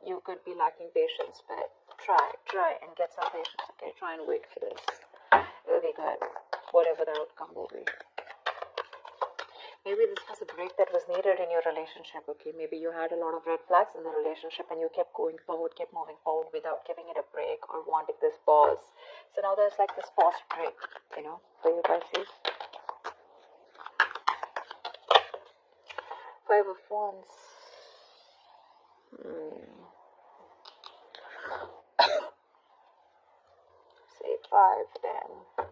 you could be lacking patience, but try and get some patience, okay? Try and wait for this. It'll be good, whatever the outcome will be. Maybe this was a break that was needed in your relationship, okay? Maybe you had a lot of red flags in the relationship and you kept going forward, kept moving forward without giving it a break or wanting this pause. So now there's like this forced break, you know, for you Pisces. Five of Wands. Say 5, 10.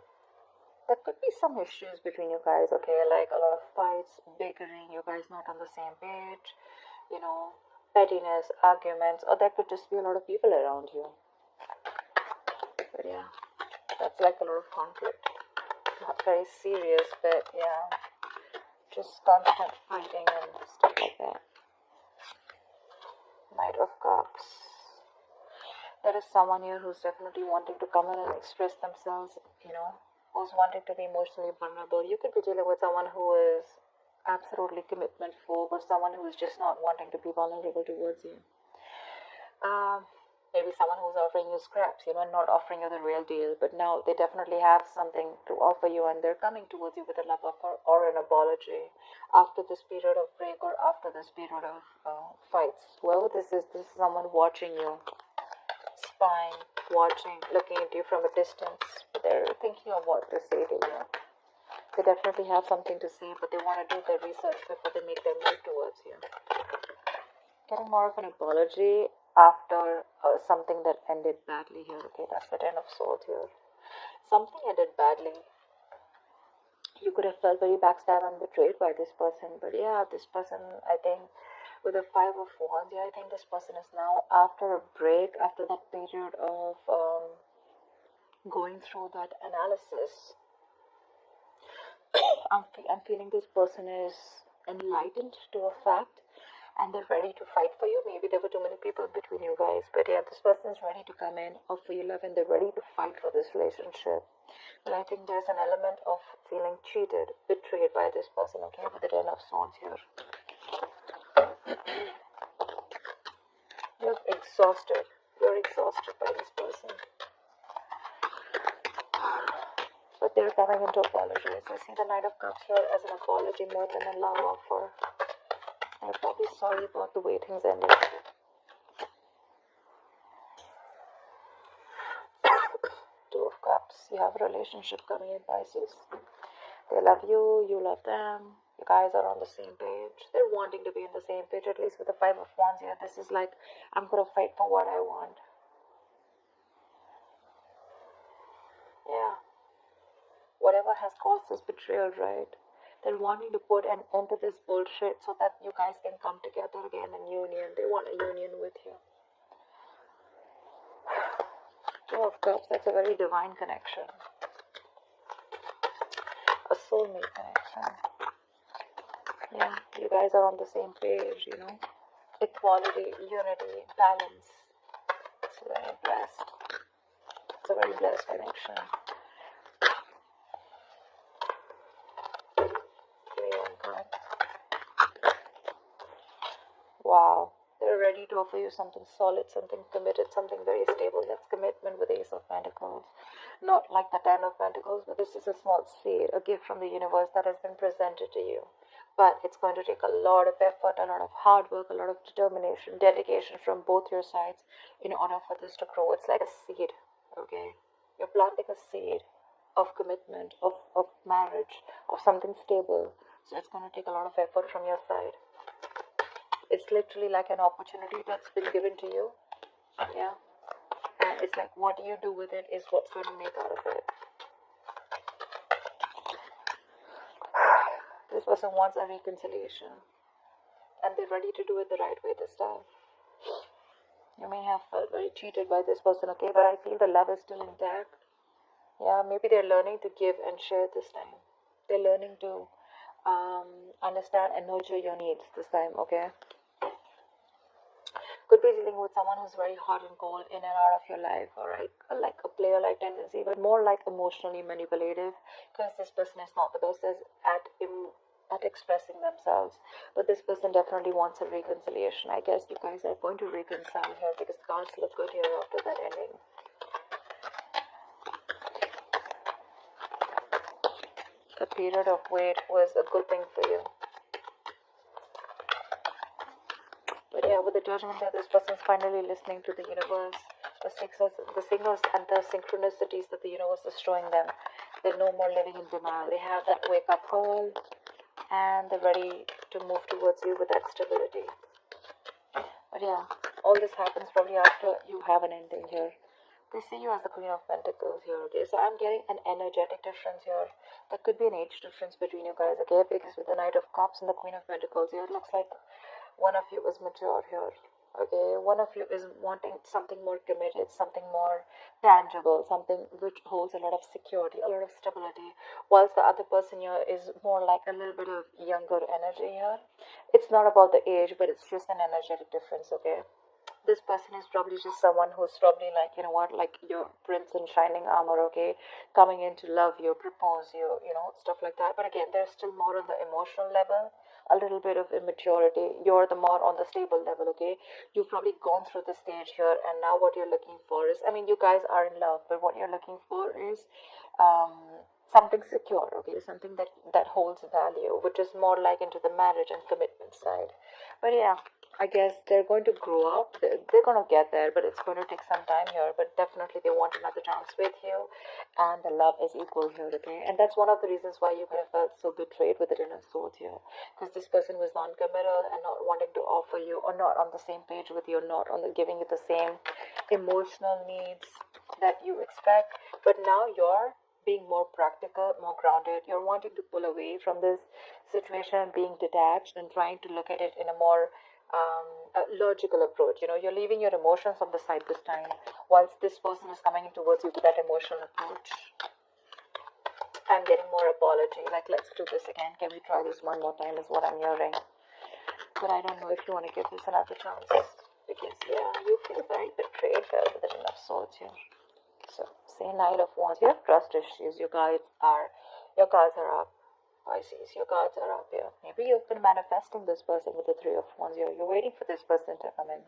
There could be some issues between you guys, okay? Like a lot of fights, bickering, you guys not on the same page, you know, pettiness, arguments, or there could just be a lot of people around you. But yeah, that's like a lot of conflict. Not very serious, but yeah, just constant fighting and stuff like that. Knight of Cups. There is someone here who's definitely wanting to come in and express themselves, you know, who's wanting to be emotionally vulnerable. You could be dealing with someone who is absolutely commitment phobe, or someone who is just not wanting to be vulnerable towards you. Maybe someone who's offering you scraps, you know, and not offering you the real deal, but now they definitely have something to offer you and they're coming towards you with a love offer or an apology after this period of break or after this period of fights. Whoever this is someone watching you, spying, watching, looking at you from a distance. They're thinking of what to say to you. They definitely have something to say, but they want to do their research before they make their move towards you. Getting more of an apology after something that ended badly here. Okay, that's the 10 of Swords here. Something ended badly. You could have felt very backstabbed and betrayed by this person, but yeah, this person, I think, with the 5 of Wands, yeah, I think this person is now after a break, after that period of going through that analysis. I'm feeling this person is enlightened to a fact and they're ready to fight for you. Maybe there were too many people between you guys, but yeah, this person is ready to come in, offer you love, and they're ready to fight for this relationship. But I think there's an element of feeling cheated, betrayed by this person, okay, with the 10 of Swords here. You're exhausted. You're exhausted by this person. But they're coming in to apologize. I see the Knight of Cups here as an apology more than a love offer. They're probably sorry about the way things ended. Two of Cups. You have a relationship coming in, Pisces. They love you, you love them. You guys are on the same page. They're wanting to be on the same page, at least with the 5 of Wands here. This is like, I'm going to fight for what I want. Yeah. Whatever has caused this betrayal, right? They're wanting to put an end to this bullshit so that you guys can come together again in union. They want a union with you. Two of Cups, that's a very divine connection. A soulmate connection. Yeah, you guys are on the same page, you know. Equality, unity, balance. It's very blessed. It's a very blessed connection. Wow, they're ready to offer you something solid, something committed, something very stable. That's commitment with Ace of Pentacles. Not like the 10 of Pentacles, but this is a small seed, a gift from the universe that has been presented to you. But it's going to take a lot of effort, a lot of hard work, a lot of determination, dedication from both your sides in order for this to grow. It's like a seed, okay? You're planting a seed of commitment, of marriage, of something stable. So it's going to take a lot of effort from your side. It's literally like an opportunity that's been given to you. Yeah. And it's like what you do with it is what's going to make out of it. This person wants a reconciliation. And they're ready to do it the right way this time. You may have felt very cheated by this person, okay? But I feel the love is still intact. Yeah, maybe they're learning to give and share this time. They're learning to understand and nurture your needs this time, okay? Could be dealing with someone who's very hot and cold in and out of your life, alright? Like a player-like tendency, but more like emotionally manipulative, because this person is not the best at at expressing themselves. But this person definitely wants a reconciliation. I guess you guys are going to reconcile here because the cards look good here after that ending. A period of wait was a good thing for you. But yeah, with the judgment that this person is finally listening to the universe, the signals and the synchronicities that the universe is showing them. They're no more living in denial. They have that wake-up call, and they're ready to move towards you with that stability. But yeah, all this happens probably after you have an ending here. They see you as the Queen of Pentacles here, okay? So I'm getting an energetic difference here. There could be an age difference between you guys, okay? Because with the Knight of Cups and the Queen of Pentacles here, it looks like one of you is mature here, okay? One of you is wanting something more committed, something more tangible, something which holds a lot of security, a lot of stability, whilst the other person here is more like a little bit of younger energy here. It's not about the age, but it's just an energetic difference, okay? This person is probably just someone who's probably like, you know what, like your prince in shining armor, okay, coming in to love you, propose you, you know, stuff like that. But again, there's still more on the emotional level, a little bit of immaturity. You're the more on the stable level, okay? You've probably gone through the stage here, and now what you're looking for is, I mean, you guys are in love, but what you're looking for is something secure, okay, something that holds value, which is more like into the marriage and commitment side. But yeah, I guess they're going to grow up. They're going to get there, but it's going to take some time here. But definitely they want another chance with you, and the love is equal here, okay? And that's one of the reasons why you could have felt so betrayed with the Ten of Swords here, because this person was non-committal and not wanting to offer you, or not on the same page with you, not on the giving you the same emotional needs that you expect. But now you're being more practical, more grounded. You're wanting to pull away from this situation, being detached, and trying to look at it in a more a logical approach. You know, you're leaving your emotions on the side this time, whilst this person is coming in towards you with that emotional approach. I'm getting more apology, like, let's do this again, can we try this one more time, is what I'm hearing. But I don't know if you want to give this another chance, because yeah, you feel very betrayed here with the Ten of Swords here. So say Knight of Wands. You have trust issues. Your cards are up. Pisces, your cards are up here. Maybe you've been manifesting this person with the Three of Wands here. You're waiting for this person to come in.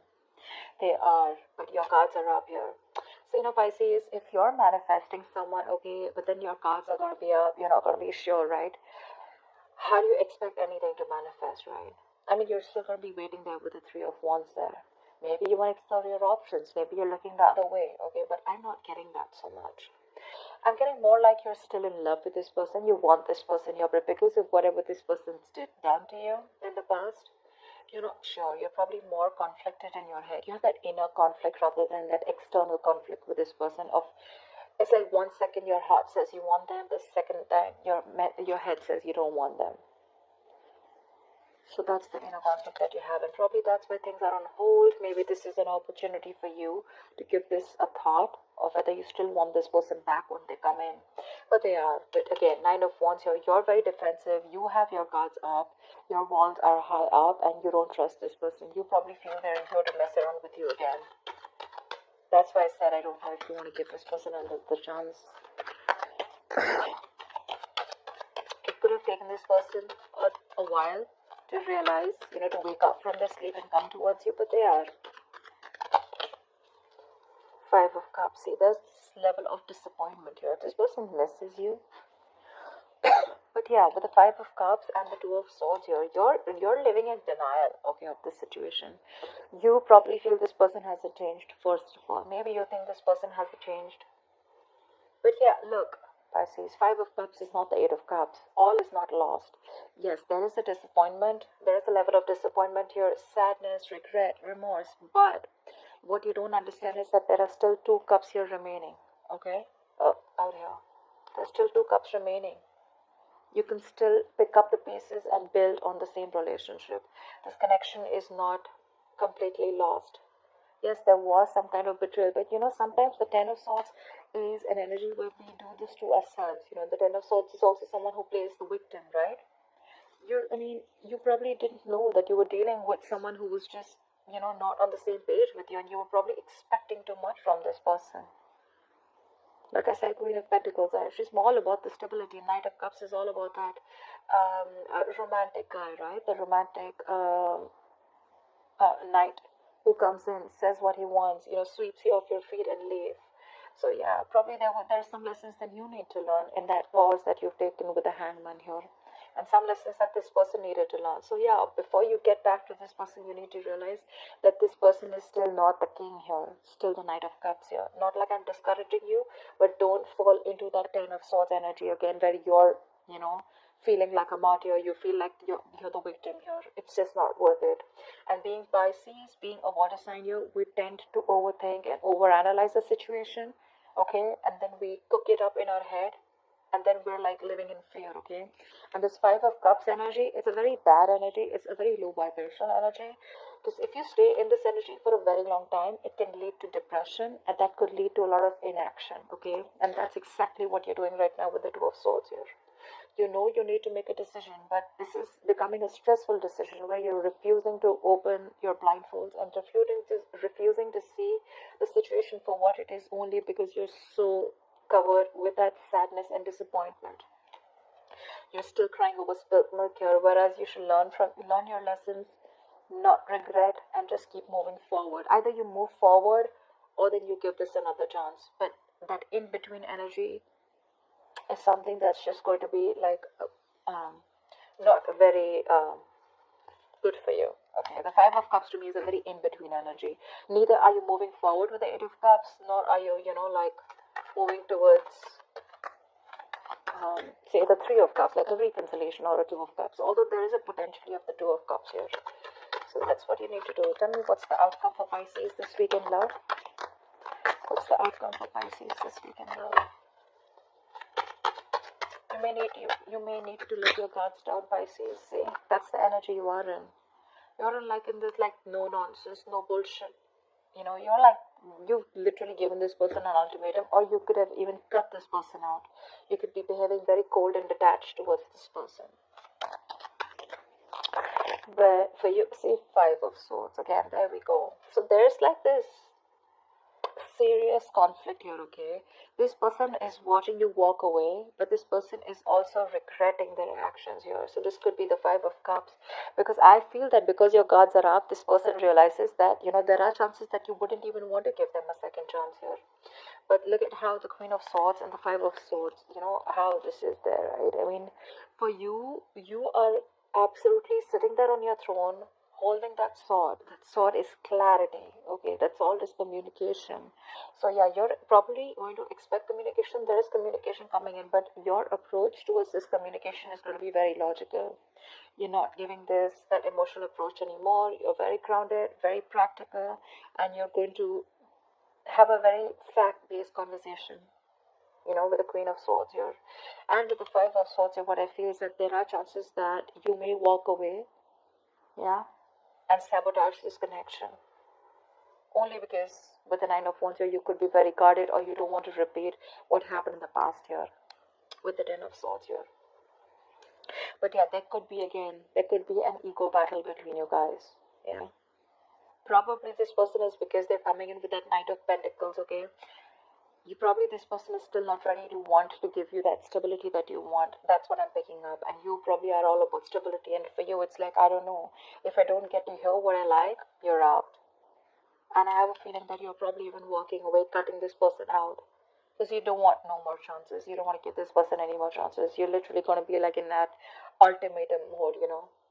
They are, but your cards are up here. So, you know, Pisces, if you're manifesting someone, okay, but then your cards are going to be up, you're not going to be sure, right? How do you expect anything to manifest, right? I mean, you're still going to be waiting there with the Three of Wands there. Maybe you want to explore your options. Maybe you're looking the other way, okay, but I'm not getting that so much. I'm getting more like you're still in love with this person. You want this person here, but because of whatever this person's done to you in the past, you're not sure. You're probably more conflicted in your head. You have that inner conflict rather than that external conflict with this person. Of it's like 1 second your heart says you want them, the second time your head says you don't want them. So that's the inner conflict that you have, and probably that's why things are on hold. Maybe this is an opportunity for you to give this a thought of whether you still want this person back when they come in. But they are. But again, Nine of Wands here, you're very defensive. You have your guards up. Your walls are high up, and you don't trust this person. You probably feel they're here to mess around with you again. That's why I said I don't know if you want to give this person another chance. It could have taken this person a while to realize, you know, to wake up from their sleep and come towards you, but they are. Five of Cups. See, there's this level of disappointment here. This person misses you. But yeah, with the Five of Cups and the Two of Swords here, you're living in denial, okay, of this situation. You probably feel this person hasn't changed, first of all. Maybe you think this person hasn't changed. But yeah, look, Pisces, Five of Cups is not the Eight of Cups. All is not lost. Yes, there is a disappointment. There is a level of disappointment here, sadness, regret, remorse. But what you don't understand is that there are still 2 cups here remaining. Okay? Out here. There's still 2 cups remaining. You can still pick up the pieces and build on the same relationship. This connection is not completely lost. Yes, there was some kind of betrayal, but you know, sometimes the Ten of Swords is an energy where we do this to ourselves. You know, the Ten of Swords is also someone who plays the victim, right? You probably didn't know that you were dealing with someone who was just, you know, not on the same page with you, and you were probably expecting too much from this person. Like I said, Queen of Pentacles, she's all about the stability. Knight of Cups is all about that romantic guy, right? The romantic knight who comes in, says what he wants, sweeps you off your feet and leave. So yeah, probably there's some lessons that you need to learn in that pause that you've taken with the hangman here. And some lessons that this person needed to learn. So yeah, before you get back to this person, you need to realize that this person is still not the king here, still the Knight of Cups here. Not like I'm discouraging you, but don't fall into that Ten of Swords energy again, where you're, feeling like a martyr. You feel like you're the victim here. It's just not worth it. And being Pisces, being a water sign here, we tend to overthink and overanalyze the situation, okay, and then we cook it up in our head, and then we're like living in fear, okay. And this Five of Cups energy, it's a very bad energy. It's a very low vibrational energy, because if you stay in this energy for a very long time, it can lead to depression, and that could lead to a lot of inaction, okay. And that's exactly what you're doing right now with the Two of Swords here. You know you need to make a decision, but this is becoming a stressful decision where you're refusing to open your blindfolds and refusing to see the situation for what it is, only because you're so covered with that sadness and disappointment. You're still crying over spilt milk here, whereas you should learn your lessons, not regret, and just keep moving forward. Either you move forward or then you give this another chance. But that in between energy is something that's just going to be like not very good for you. Okay, the Five of Cups to me is a very in-between energy. Neither are you moving forward with the Eight of Cups, nor are you, like moving towards, say, the Three of Cups, like a reconciliation or a Two of Cups. Although there is a potentially of the Two of Cups here. So that's what you need to do. Tell me what's the outcome for Pisces this week in love. What's the outcome for Pisces this week in love? You may need to let your guards down, Pisces. See, that's the energy you are in. You're in this no nonsense, no bullshit. You're like, you've literally given this person an ultimatum, or you could have even cut this person out. You could be behaving very cold and detached towards this person. But for you, see, Five of Swords again. There we go. So there's like this serious conflict here, okay. This person is watching you walk away, but this person is also regretting their actions here. So this could be the Five of Cups, because I feel that because your guards are up, this person realizes that there are chances that you wouldn't even want to give them a second chance here. But look at how the Queen of Swords and the Five of Swords, how this is there, right? I mean, for you are absolutely sitting there on your throne, holding that sword. That sword is clarity, okay. That sword is communication. So yeah, you're probably going to expect communication. There is communication coming in, but your approach towards this communication is going to be very logical. You're not giving that emotional approach anymore. You're very grounded, very practical, and you're going to have a very fact-based conversation, with the Queen of Swords here. And with the Five of Swords here, what I feel is that there are chances that you may walk away, yeah, and sabotage this connection. Only because with the Nine of Wands here, you could be very guarded, or you don't want to repeat what happened in the past here with the Ten of Swords here. But yeah, there could be an ego battle between you guys. Yeah. Probably this person is, because they're coming in with that Knight of Pentacles, okay. This person is still not ready to want to give you that stability that you want. That's what I'm picking up. And you probably are all about stability. And for you, it's like, I don't know. If I don't get to hear what I like, you're out. And I have a feeling that you're probably even walking away, cutting this person out. Because you don't want no more chances. You don't want to give this person any more chances. You're literally going to be like in that ultimatum mode,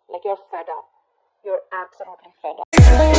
Like you're fed up. You're absolutely fed up.